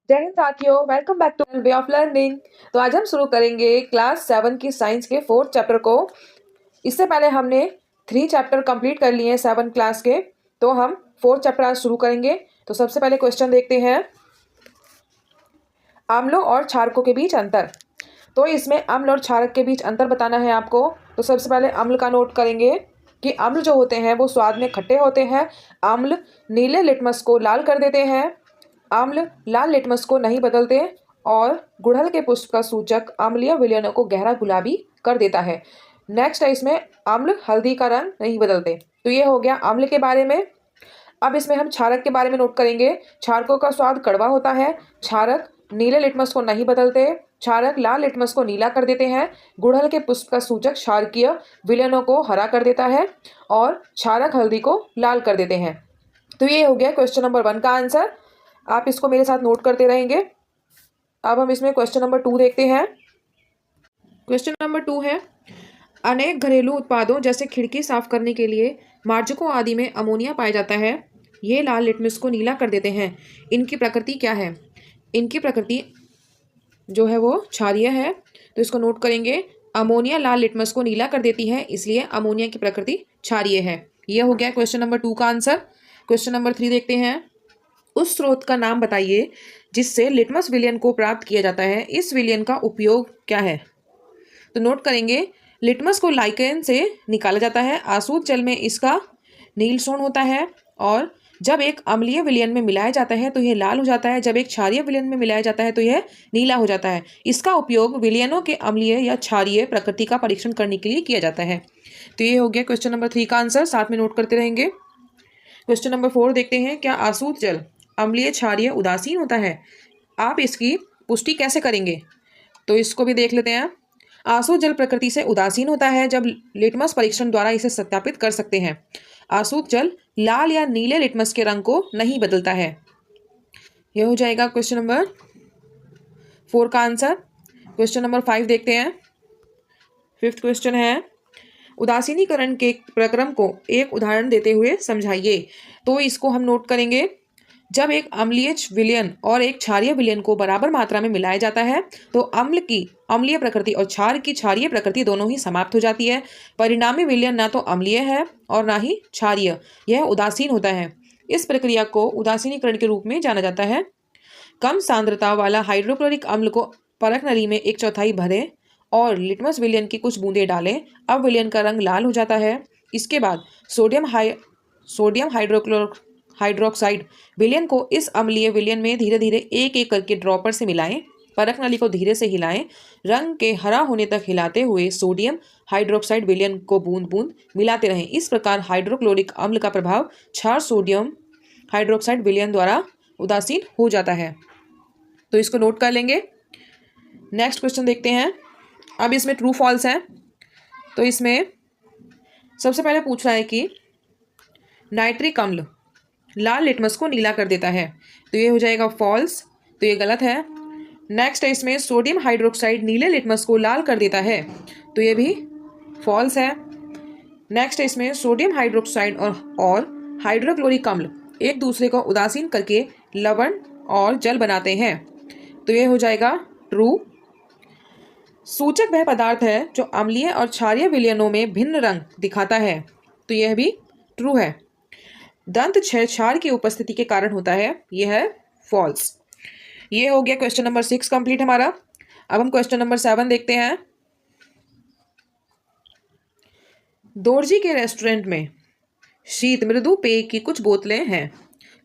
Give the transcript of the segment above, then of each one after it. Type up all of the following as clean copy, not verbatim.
जय हिंद साथियों, welcome back two way of learning. तो आज हम शुरू करेंगे क्लास 7 की साइंस के 4th चैप्टर को। इससे पहले हमने 3 चैप्टर कंप्लीट कर लिए हैं 7 क्लास के, तो हम 4th चैप्टर आज शुरू करेंगे। तो सबसे पहले क्वेश्चन देखते हैं, अम्लों और क्षारकों के बीच अंतर। तो इसमें अम्ल और क्षारक के बीच अंतर बताना है आपको। तो सबसे पहले अम्ल का नोट करेंगे कि अम्ल जो होते हैं वो स्वाद में खट्टे होते हैं। अम्ल नीले लिटमस को लाल कर देते हैं। अम्ल लाल लिटमस को नहीं बदलते और गुड़हल के पुष्प का सूचक अम्लीय विलयनों को गहरा गुलाबी कर देता है। नेक्स्ट है इसमें अम्ल हल्दी का रंग नहीं बदलते। तो ये हो गया अम्ल के बारे में। अब इसमें हम क्षारक के बारे में नोट करेंगे। क्षारकों का स्वाद कड़वा होता है। क्षारक नीले लिटमस को नहीं बदलते। क्षारक लाल लिटमस को नीला कर देते हैं। गुड़हल के पुष्प का सूचक क्षारकीय विलयनों को हरा कर देता है और क्षारक हल्दी को लाल कर देते हैं। तो ये हो गया क्वेश्चन नंबर 1 का आंसर। आप इसको मेरे साथ नोट करते रहेंगे। अब हम इसमें क्वेश्चन नंबर 2 देखते हैं। क्वेश्चन नंबर 2 है, अनेक घरेलू उत्पादों जैसे खिड़की साफ करने के लिए मार्जकों आदि में अमोनिया पाया जाता है। ये लाल लिटमस को नीला कर देते हैं। इनकी प्रकृति क्या है? इनकी प्रकृति जो है वो क्षारीय है। तो इसको नोट करेंगे, अमोनिया लाल लिटमस को नीला कर देती है, इसलिए अमोनिया की प्रकृति क्षारीय है। यह हो गया क्वेश्चन नंबर 2 का आंसर। क्वेश्चन नंबर 3 देखते हैं, उस स्रोत का नाम बताइए जिससे लिटमस विलयन को प्राप्त किया जाता है। इस विलयन का उपयोग क्या है? तो नोट करेंगे, लिटमस को लाइकेन से निकाला जाता है। आसूत जल में इसका नील सोन होता है और जब एक अम्लीय विलयन में मिलाया जाता है तो यह लाल हो जाता है। जब एक क्षारीय विलयन में मिलाया जाता है तो यह नीला हो जाता है। इसका उपयोग विलयनों के अम्लीय या क्षारीय प्रकृति का परीक्षण करने के लिए किया जाता है। तो ये हो गया क्वेश्चन नंबर 3 का आंसर, साथ में नोट करते रहेंगे। क्वेश्चन नंबर 4 देखते हैं, क्या आसूत जल अम्लीय क्षारीय उदासीन होता है? आप इसकी पुष्टि कैसे करेंगे? तो इसको भी देख लेते हैं। आसूत जल प्रकृति से उदासीन होता है जब लिटमस परीक्षण द्वारा इसे सत्यापित कर सकते हैं। आसूत जल लाल या नीले लिटमस के रंग को नहीं बदलता है। यह हो जाएगा क्वेश्चन नंबर 4 का आंसर। क्वेश्चन नंबर 5 देखते हैं। 5th क्वेश्चन है, उदासीनीकरण के प्रक्रम को एक उदाहरण देते हुए समझाइए। तो इसको हम नोट करेंगे, जब एक अम्लीय विलयन और एक क्षारीय विलयन को बराबर मात्रा में मिलाया जाता है तो अम्ल की अम्लीय प्रकृति और क्षार की क्षारीय प्रकृति दोनों ही समाप्त हो जाती है। परिणामी विलयन ना तो अम्लीय है और ना ही क्षारीय, यह उदासीन होता है। इस प्रक्रिया को उदासीनीकरण के रूप में जाना जाता है। कम सांद्रता वाला हाइड्रोक्लोरिक अम्ल को परख नली में 1/4 भरें और लिटमस विलयन की कुछ बूंदें डालें। अब विलयन का रंग लाल हो जाता है। इसके बाद सोडियम हाइड्रोक्साइड विलयन को इस अम्लीय विलयन में धीरे धीरे एक एक करके ड्रॉपर से मिलाएं। परख नली को धीरे से हिलाएं। रंग के हरा होने तक हिलाते हुए सोडियम हाइड्रोक्साइड विलयन को बूंद बूंद मिलाते रहें। इस प्रकार हाइड्रोक्लोरिक अम्ल का प्रभाव क्षार सोडियम हाइड्रोक्साइड विलयन द्वारा उदासीन हो जाता है। तो इसको नोट कर लेंगे। नेक्स्ट क्वेश्चन देखते हैं। अब इसमें ट्रू फॉल्स है। तो इसमें सबसे पहले पूछ रहा है कि नाइट्रिक अम्ल लाल लिटमस को नीला कर देता है। तो ये हो जाएगा फॉल्स, तो ये गलत है। नेक्स्ट है इसमें सोडियम हाइड्रोक्साइड नीले लिटमस को लाल कर देता है। तो ये भी फॉल्स है। नेक्स्ट है इसमें सोडियम हाइड्रोक्साइड और हाइड्रोक्लोरिक अम्ल एक दूसरे को उदासीन करके लवण और जल बनाते हैं। तो ये हो जाएगा ट्रू। सूचक वह पदार्थ है जो अम्लीय और क्षारीय विलयनों में भिन्न रंग दिखाता है। तो यह भी ट्रू है। दंत क्षय क्षार की उपस्थिति के कारण होता है, यह है फॉल्स। ये हो गया क्वेश्चन नंबर 6 कंप्लीट हमारा। अब हम क्वेश्चन नंबर 7 देखते हैं। दोरजी के रेस्टोरेंट में शीत मृदु पेय की कुछ बोतलें हैं,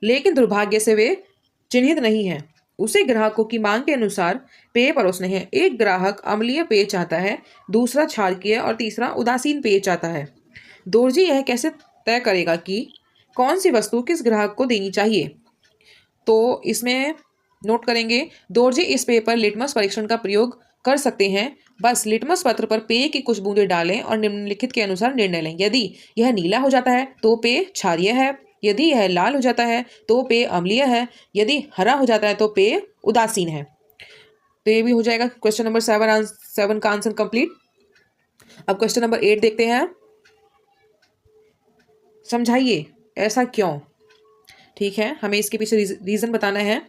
लेकिन दुर्भाग्य से वे चिन्हित नहीं हैं। उसे ग्राहकों की मांग के अनुसार पेय परोसने हैं। एक ग्राहक अम्लीय पेय चाहता है, दूसरा क्षारकीय और तीसरा उदासीन पेय चाहता है। दोरजी यह कैसे तय करेगा कि कौन सी वस्तु किस ग्राहक को देनी चाहिए? तो इसमें नोट करेंगे, दोरजी इस पेय पर लिटमस परीक्षण का प्रयोग कर सकते हैं। बस लिटमस पत्र पर पेय की कुछ बूंदें डालें और निम्नलिखित के अनुसार निर्णय लें। यदि यह नीला हो जाता है तो पेय क्षारीय है। यदि यह लाल हो जाता है तो पेय अम्लीय है। यदि हरा हो जाता है तो पेय उदासीन है। तो ये भी हो जाएगा क्वेश्चन नंबर 7 का आंसर कंप्लीट। अब क्वेश्चन नंबर 8 देखते हैं। समझाइए ऐसा क्यों? ठीक है, हमें इसके पीछे रीजन बताना है।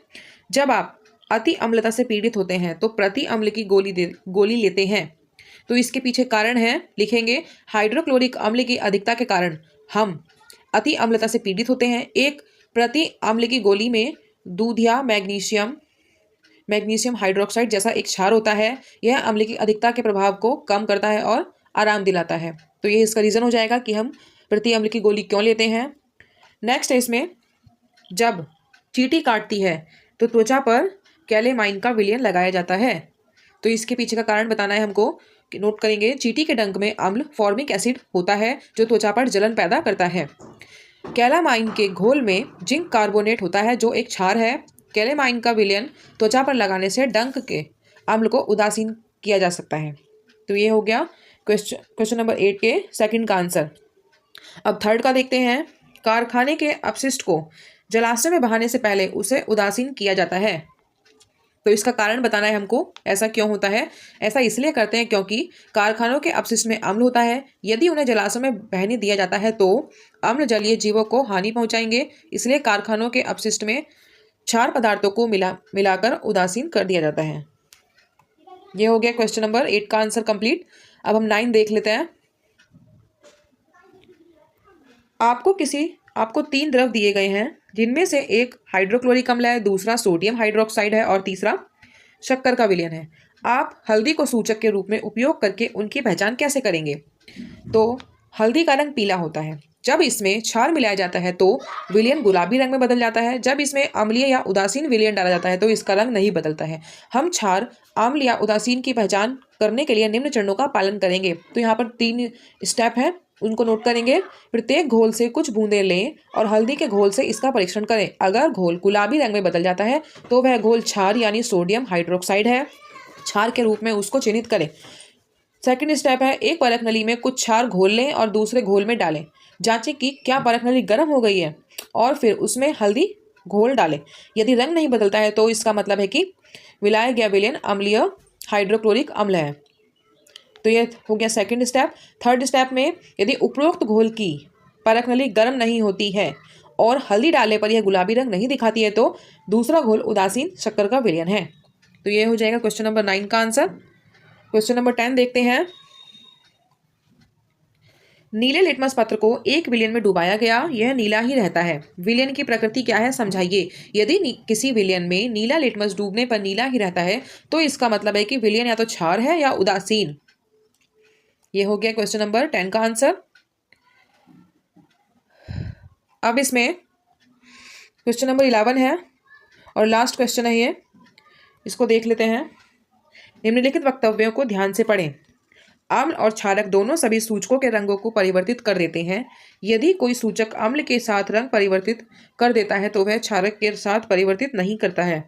जब आप अति अम्लता से पीड़ित होते हैं तो प्रति अम्ल की गोली लेते हैं। तो इसके पीछे कारण है, लिखेंगे हाइड्रोक्लोरिक अम्ल की अधिकता के कारण हम अति अम्लता से पीड़ित होते हैं। एक प्रति अम्ल की गोली में दूध या मैग्नीशियम हाइड्रोक्साइड जैसा एक क्षार होता है। यह अम्ल की अधिकता के प्रभाव को कम करता है और आराम दिलाता है। तो ये इसका रीज़न हो जाएगा कि हम प्रति अम्ल की गोली क्यों लेते हैं। नेक्स्ट है इसमें, जब चींटी काटती है तो त्वचा पर कैलेमाइन का विलयन लगाया जाता है। तो इसके पीछे का कारण बताना है हमको, कि नोट करेंगे चींटी के डंक में अम्ल फॉर्मिक एसिड होता है जो त्वचा पर जलन पैदा करता है। कैलामाइन के घोल में जिंक कार्बोनेट होता है जो एक क्षार है। कैलेमाइन का विलयन त्वचा पर लगाने से डंक के अम्ल को उदासीन किया जा सकता है। तो ये हो गया क्वेश्चन नंबर 8 के सेकंड का आंसर। अब थर्ड का देखते हैं। कारखाने के अपशिष्ट को जलाशय में बहाने से पहले उसे उदासीन किया जाता है। तो इसका कारण बताना है हमको, ऐसा क्यों होता है। ऐसा इसलिए करते हैं क्योंकि कारखानों के अपशिष्ट में अम्ल होता है। यदि उन्हें जलाशय में बहने दिया जाता है तो अम्ल जलीय जीवों को हानि पहुंचाएंगे। इसलिए कारखानों के अपशिष्ट में क्षार पदार्थों को मिलाकर उदासीन कर दिया जाता है। ये हो गया क्वेश्चन नंबर 8 का आंसर कंप्लीट। अब हम 9 देख लेते हैं। आपको 3 द्रव दिए गए हैं जिनमें से एक हाइड्रोक्लोरिक अम्ल है, दूसरा सोडियम हाइड्रोक्साइड है और तीसरा शक्कर का विलयन है। आप हल्दी को सूचक के रूप में उपयोग करके उनकी पहचान कैसे करेंगे। तो हल्दी का रंग पीला होता है। जब इसमें क्षार मिलाया जाता है तो विलयन गुलाबी रंग में बदल जाता है। जब इसमें अम्लीय या उदासीन विलयन डाला जाता है तो इसका रंग नहीं बदलता है। हम क्षार, अम्ल या उदासीन की पहचान करने के लिए निम्न चरणों का पालन करेंगे। तो यहाँ पर 3 स्टेप हैं, उनको नोट करेंगे। प्रत्येक घोल से कुछ बूंदें लें और हल्दी के घोल से इसका परीक्षण करें। अगर घोल गुलाबी रंग में बदल जाता है तो वह घोल क्षार यानी सोडियम हाइड्रोक्साइड है। क्षार के रूप में उसको चिन्हित करें। सेकंड स्टेप है, एक परख नली में कुछ क्षार घोल लें और दूसरे घोल में डालें। जांचें कि क्या परख नली गर्म हो गई है और फिर उसमें हल्दी घोल डालें। यदि रंग नहीं बदलता है तो इसका मतलब है कि मिलाया गया विलयन अम्लीय हाइड्रोक्लोरिक अम्ल है। तो ये हो गया सेकंड स्टेप। थर्ड स्टेप में, यदि उपरोक्त घोल की परख नली गर्म नहीं होती है और हल्दी डालने पर यह गुलाबी रंग नहीं दिखाती है तो दूसरा घोल उदासीन शक्कर का विलयन है। तो ये हो जाएगा क्वेश्चन नंबर 9 का आंसर। क्वेश्चन नंबर 10 देखते हैं। नीले लिटमस पत्र को एक विलयन में डुबाया गया, यह नीला ही रहता है। विलयन की प्रकृति क्या है समझाइए। यदि किसी विलयन में नीला लिटमस डूबने पर नीला ही रहता है तो इसका मतलब है कि विलयन या तो क्षार है या उदासीन। ये हो गया क्वेश्चन नंबर 10 का आंसर। अब इसमें क्वेश्चन नंबर 11 है और लास्ट क्वेश्चन है ये, इसको देख लेते हैं। निम्नलिखित वक्तव्यों को ध्यान से पढ़ें। अम्ल और क्षारक दोनों सभी सूचकों के रंगों को परिवर्तित कर देते हैं। यदि कोई सूचक अम्ल के साथ रंग परिवर्तित कर देता है तो वह क्षारक के साथ परिवर्तित नहीं करता है।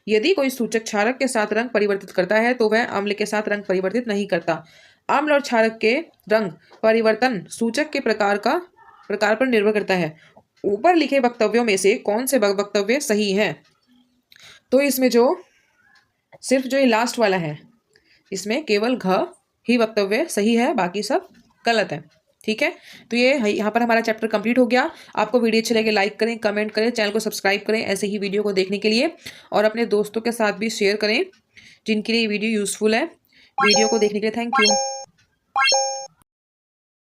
यदि कोई सूचक क्षारक के साथ रंग परिवर्तित करता है तो वह अम्ल के साथ रंग परिवर्तित नहीं करता। अम्ल और क्षारक के रंग परिवर्तन सूचक के प्रकार पर निर्भर करता है। ऊपर लिखे वक्तव्यों में से कौन से वक्तव्य सही हैं। तो इसमें सिर्फ जो ये लास्ट वाला है, इसमें केवल घ ही वक्तव्य सही है, बाकी सब गलत है। ठीक है, तो ये यहाँ पर हमारा चैप्टर कंप्लीट हो गया। आपको वीडियो अच्छी लगे लाइक करें, कमेंट करें, चैनल को सब्सक्राइब करें ऐसे ही वीडियो को देखने के लिए, और अपने दोस्तों के साथ भी शेयर करें जिनके लिए वीडियो यूजफुल है। वीडियो को देखने के लिए थैंक यू।